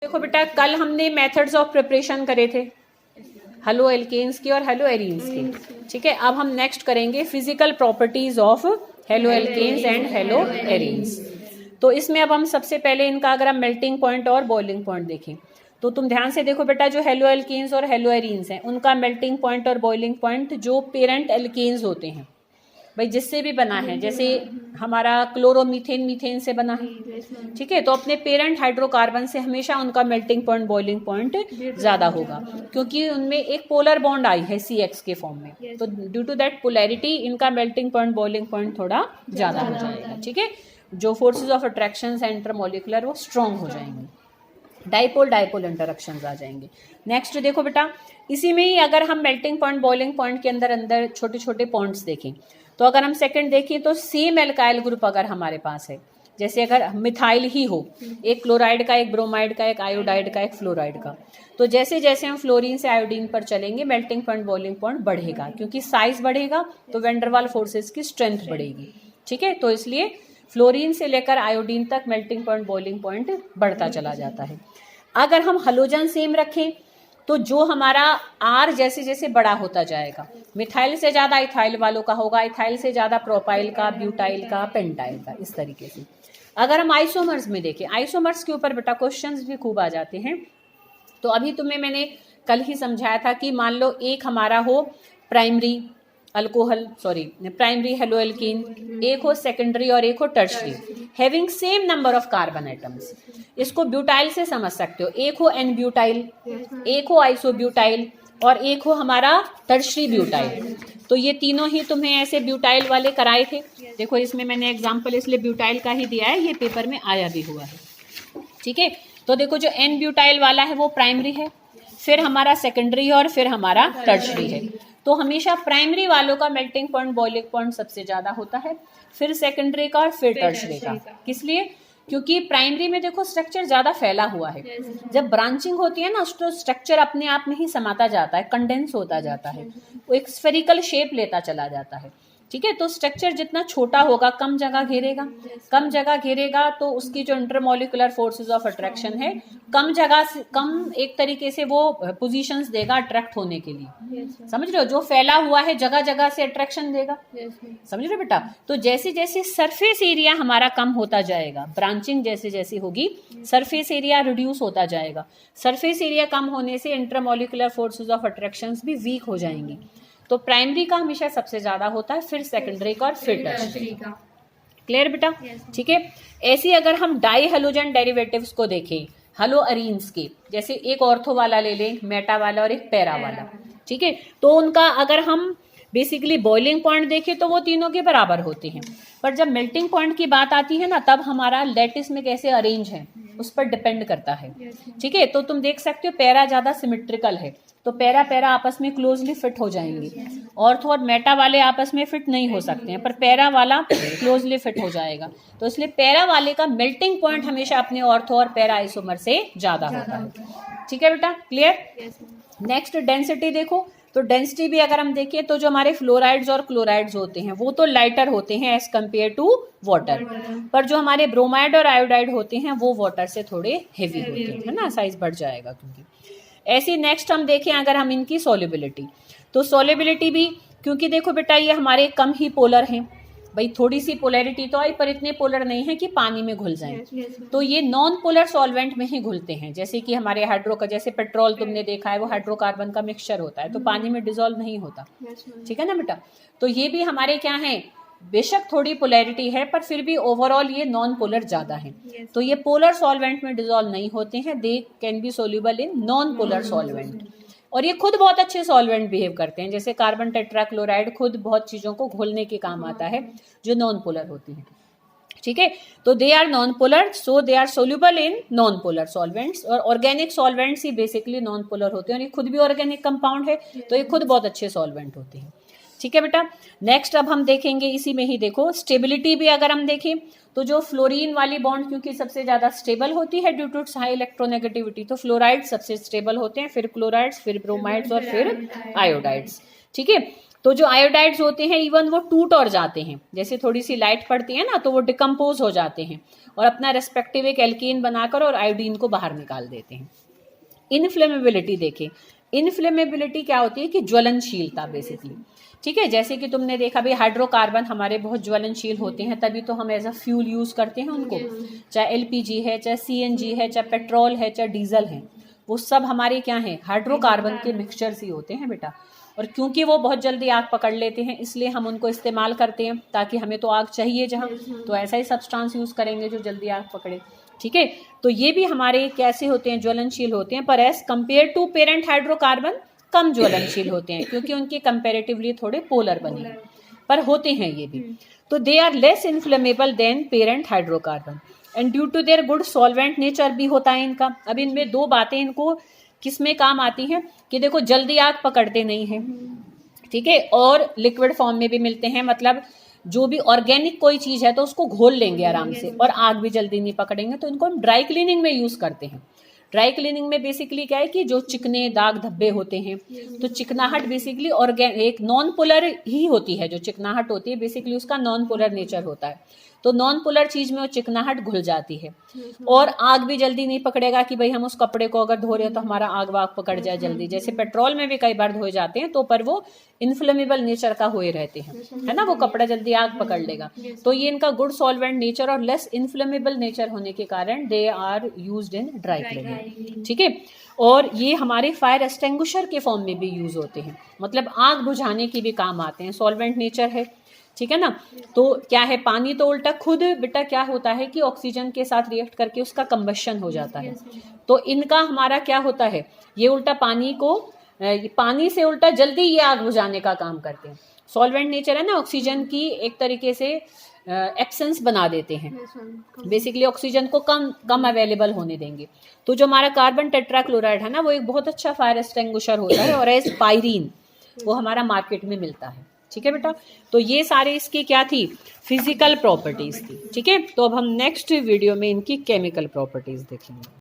देखो बेटा, कल हमने मेथड्स ऑफ प्रिपरेशन करे थे हेलो एल्केन्स की और हेलो एरीन्स की। ठीक है, अब हम नेक्स्ट करेंगे physical properties of haloalkanes and haloarenes. तो इसमें अब हम सबसे पहले इनका अगर हम मेल्टिंग पॉइंट और बॉइलिंग पॉइंट देखें तो तुम ध्यान से देखो बेटा, जो हेलो एल्केन्स और हेलो एरीन्स हैं उनका मेल्टिंग पॉइंट और बॉइलिंग पॉइंट जो पेरेंट एल्केन्स होते हैं, भाई जिससे भी बना है, जैसे हमारा क्लोरोमीथेन मीथेन से बना है, ठीक है, तो अपने पेरेंट हाइड्रोकार्बन से हमेशा उनका मेल्टिंग पॉइंट बॉइलिंग पॉइंट ज्यादा होगा, क्योंकि उनमें एक पोलर बॉन्ड आई है CX के फॉर्म में। तो ड्यू टू दैट पोलैरिटी इनका मेल्टिंग पॉइंट बॉइलिंग पॉइंट थोड़ा ज्यादा हो जाएगा। ठीक है, जो फोर्सेज ऑफ अट्रैक्शन है इंटरमोलिकुलर वो स्ट्रॉन्ग हो जाएंगे, डाइपोल डाइपोल इंटरेक्शंस आ जाएंगे। नेक्स्ट देखो बेटा, इसी में ही अगर हम मेल्टिंग पॉइंट बॉइलिंग पॉइंट के अंदर अंदर छोटे छोटे पॉइंट्स देखें तो अगर हम सेकंड देखें तो सेम एल्काइल ग्रुप अगर हमारे पास है, जैसे अगर मिथाइल ही हो, एक क्लोराइड का, एक ब्रोमाइड का, एक आयोडाइड का, एक फ्लोराइड का, तो जैसे जैसे हम फ्लोरीन से आयोडीन पर चलेंगे मेल्टिंग पॉइंट बॉइलिंग पॉइंट बढ़ेगा, क्योंकि साइज बढ़ेगा तो वेंडरवाल फोर्सेस की स्ट्रेंथ बढ़ेगी। ठीक है, तो इसलिए फ्लोरीन से लेकर आयोडीन तक मेल्टिंग पॉइंट बॉइलिंग पॉइंट बढ़ता चला जाता है। अगर हम हलोजन सेम रखें तो जो हमारा R जैसे जैसे बड़ा होता जाएगा, मिथाइल से ज़्यादा इथाइल वालों का होगा, इथाइल से ज़्यादा प्रोपाइल का, ब्यूटाइल का, पेंटाइल का, इस तरीके से। अगर हम आइसोमर्स में देखें, आइसोमर्स के ऊपर बेटा क्वेश्चंस भी खूब आ जाते हैं। तो अभी तुम्हें मैंने कल ही समझाया था कि मान लो एक हमारा हो primary alcohol, primary hello alkene, एक हो सेकेंडरी और एक हो tertiary, having same number of carbon atoms. इसको ब्यूटाइल से समझ सकते हो, एक हो एन ब्यूटाइल, एक हो आइसोब्यूटाइल और एक हो हमारा टर्शरी ब्यूटाइल। तो ये तीनों ही तुम्हें ऐसे ब्यूटाइल वाले कराए थे। देखो इसमें मैंने एग्जाम्पल इसलिए ब्यूटाइल का ही दिया है, ये पेपर में आया भी हुआ है। ठीक है, तो देखो जो एन ब्यूटाइल वाला है वो प्राइमरी है, फिर हमारा सेकेंडरी है और फिर हमारा टर्शरी है। तो हमेशा प्राइमरी वालों का मेल्टिंग पॉइंट बॉइलिंग पॉइंट सबसे ज्यादा होता है, फिर सेकेंडरी का और फिर टर्शरी का। किस लिए? क्योंकि प्राइमरी में देखो स्ट्रक्चर ज्यादा फैला हुआ है, जब ब्रांचिंग होती है ना तो स्ट्रक्चर अपने आप में ही समाता जाता है, कंडेंस होता जाता है, वो एक स्फेरिकल शेप लेता चला जाता है। ठीक है, तो स्ट्रक्चर जितना छोटा होगा कम जगह घेरेगा, कम जगह घेरेगा तो उसकी जो इंटरमोलिकुलर फोर्सेस ऑफ अट्रैक्शन है कम जगह से कम एक तरीके से वो पोजीशंस देगा अट्रैक्ट होने के लिए। समझ रहे हो, जो फैला हुआ है जगह जगह से अट्रैक्शन देगा। समझ रहे हो बेटा, तो जैसे जैसे सरफेस एरिया हमारा कम होता जाएगा, ब्रांचिंग जैसे जैसे होगी सरफेस एरिया रिड्यूस होता जाएगा, सरफेस एरिया कम होने से इंटरमोलिकुलर फोर्सेस ऑफ अट्रैक्शंस भी वीक हो जाएंगी। तो प्राइमरी का हमेशा सबसे ज्यादा होता है, फिर सेकेंडरी का और फिर टर्शरी का। क्लियर बेटा? ठीक है, ऐसे अगर हम डाई हेलोजन डेरिवेटिव्स को देखें हेलो एरीन्स के, जैसे एक ऑर्थो वाला ले लें, मेटा वाला और एक पैरा वाला, ठीक है, तो उनका अगर हम बेसिकली बॉइलिंग पॉइंट देखें तो वो तीनों के बराबर होते हैं, पर जब मेल्टिंग पॉइंट की बात आती है ना तब हमारा लैटिस में कैसे अरेंज है उस पर डिपेंड करता है। ठीक है, तो तुम देख सकते हो पैरा ज्यादा सिमेट्रिकल है तो पैरा पैरा आपस में क्लोजली फिट हो जाएंगे, ऑर्थो और मेटा वाले आपस में फिट नहीं हो सकते हैं, पर पैरा वाला क्लोजली फिट हो जाएगा। तो इसलिए पैरा वाले का मेल्टिंग पॉइंट हमेशा अपने ऑर्थो और पैरा आइसोमर से ज्यादा होता है। ठीक है बेटा, क्लियर? नेक्स्ट डेंसिटी देखो, तो डेंसिटी भी अगर हम देखें तो जो हमारे फ्लोराइड्स और क्लोराइड्स होते हैं वो तो लाइटर होते हैं एज कम्पेयर टू वाटर, पर जो हमारे ब्रोमाइड और आयोडाइड होते हैं वो वाटर से थोड़े हेवी होते हैं, है ना, साइज बढ़ जाएगा क्योंकि। ऐसे नेक्स्ट हम देखें अगर हम इनकी सॉल्युबिलिटी, तो सॉल्युबिलिटी भी, क्योंकि देखो बेटा ये हमारे कम ही पोलर हैं, भाई थोड़ी सी पोलैरिटी तो आई पर इतने पोलर नहीं है कि पानी में घुल जाएं, तो ये नॉन पोलर सॉल्वेंट में ही घुलते हैं, जैसे कि हमारे हाइड्रो का, जैसे पेट्रोल तुमने देखा है वो हाइड्रोकार्बन का मिक्सचर होता है तो पानी में डिजोल्व नहीं होता। ठीक है ना बेटा, तो ये भी हमारे क्या है, बेशक थोड़ी पोलैरिटी है पर फिर भी ओवरऑल ये नॉन पोलर ज्यादा है, तो ये पोलर सॉल्वेंट में डिजोल्व नहीं होते हैं, they can be soluble in non polar solvent, और ये खुद बहुत अच्छे सॉल्वेंट बिहेव करते हैं, जैसे कार्बन टेट्राक्लोराइड खुद बहुत चीजों को घोलने के काम आता है जो नॉन पोलर होती है। ठीक है, तो they are non polar, so they are soluble in non polar solvents, और ऑर्गेनिक सॉल्वेंट्स ही बेसिकली नॉन पोलर होते हैं, और ये खुद भी ऑर्गेनिक कंपाउंड है तो ये खुद बहुत अच्छे सॉल्वेंट होते हैं। ठीक है बेटा, नेक्स्ट अब हम देखेंगे इसी में ही, देखो स्टेबिलिटी भी अगर हम देखें तो जो फ्लोरीन वाली बॉन्ड क्योंकि सबसे ज्यादा स्टेबल होती है due to its high electronegativity, तो फ्लोराइड सबसे स्टेबल होते हैं, फिर क्लोराइड्स, फिर ब्रोमाइड्स और फिर आयोडाइड्स। ठीक है, तो जो आयोडाइड्स होते हैं इवन वो टूट और जाते हैं, जैसे थोड़ी सी लाइट पड़ती है ना तो वो डिकम्पोज हो जाते हैं और अपना रेस्पेक्टिव एक एल्कीन बनाकर और आयोडीन को बाहर निकाल देते हैं। इनफ्लेमेबिलिटी देखें, इनफ्लेमेबिलिटी क्या होती है कि ज्वलनशीलता बेसिकली, ठीक है। जैसे कि तुमने देखा भाई हाइड्रोकार्बन हमारे बहुत ज्वलनशील होते हैं, तभी तो हम एज अ फ्यूल यूज करते हैं उनको, चाहे एलपीजी है, चाहे सीएनजी है, चाहे पेट्रोल है, चाहे डीजल है, वो सब हमारे क्या है, हाइड्रोकार्बन के मिक्सचर्स ही होते हैं बेटा। और क्योंकि वो बहुत जल्दी आग पकड़ लेते हैं इसलिए हम उनको इस्तेमाल करते हैं, ताकि हमें तो आग चाहिए जहाँ, तो ऐसा ही सब्सटेंस यूज करेंगे जो जल्दी आग पकड़े, ठीक है। तो ये भी हमारे कैसे होते हैं, ज्वलनशील होते हैं, पर as compare to parent hydrocarbon कम ज्वलनशील होते हैं, क्योंकि उनके कंपेरेटिवली थोड़े पोलर बने हैं, पर होते हैं ये भी। तो they are less inflammable than parent hydrocarbon and due to their good solvent nature भी होता है इनका। अब इनमें दो बातें इनको किस में काम आती हैं कि देखो जल्दी आग पकड़ते नहीं है, ठीक है, और लिक्विड फॉर्म में भी मिलते हैं, मतलब जो भी ऑर्गेनिक कोई चीज है तो उसको घोल लेंगे आराम से और आग भी जल्दी नहीं पकड़ेंगे, तो इनको हम ड्राई क्लीनिंग में यूज करते हैं। ड्राई क्लीनिंग में बेसिकली क्या है कि जो चिकने दाग धब्बे होते हैं, तो चिकनाहट बेसिकली एक नॉन पोलर ही होती है, जो चिकनाहट होती है बेसिकली उसका नॉन पोलर नेचर होता है, तो नॉन पोलर चीज में वो चिकनाहट घुल जाती है और आग भी जल्दी नहीं पकड़ेगा कि भाई हम उस कपड़े को अगर धो रहे हो तो हमारा आग वाग पकड़ जाए जल्दी, जैसे पेट्रोल में भी कई बार धोए जाते हैं तो पर वो इन्फ्लेमेबल नेचर का हुए रहते हैं, है ना, वो कपड़ा जल्दी आग पकड़ लेगा। तो ये इनका गुड सॉल्वेंट नेचर और लेस इन्फ्लेमेबल नेचर होने के कारण they are used in dry cleaning, ठीक है। और ये हमारे फायर एक्सटिंग्विशर के फॉर्म में भी यूज होते हैं, मतलब आग बुझाने की भी काम आते हैं, सॉल्वेंट नेचर है, ठीक है ना। तो क्या है, पानी तो उल्टा खुद बेटा क्या होता है कि ऑक्सीजन के साथ रिएक्ट करके उसका कंबशन हो जाता है, तो इनका हमारा क्या होता है, ये उल्टा पानी से उल्टा जल्दी ये आग बुझाने का काम करते हैं। सॉल्वेंट नेचर है ना, ऑक्सीजन की एक तरीके से एब्सेंस बना देते हैं, बेसिकली ऑक्सीजन को कम अवेलेबल होने देंगे। तो जो हमारा कार्बन टेट्राक्लोराइड है ना, वो एक बहुत अच्छा फायर एक्सटिंग्विशर होता है और एज पायरीन वो हमारा मार्केट में मिलता है, ठीक है बेटा। तो ये सारे इसकी क्या थी, फिजिकल प्रॉपर्टीज थी, ठीक है। तो अब हम नेक्स्ट वीडियो में इनकी केमिकल प्रॉपर्टीज देखेंगे।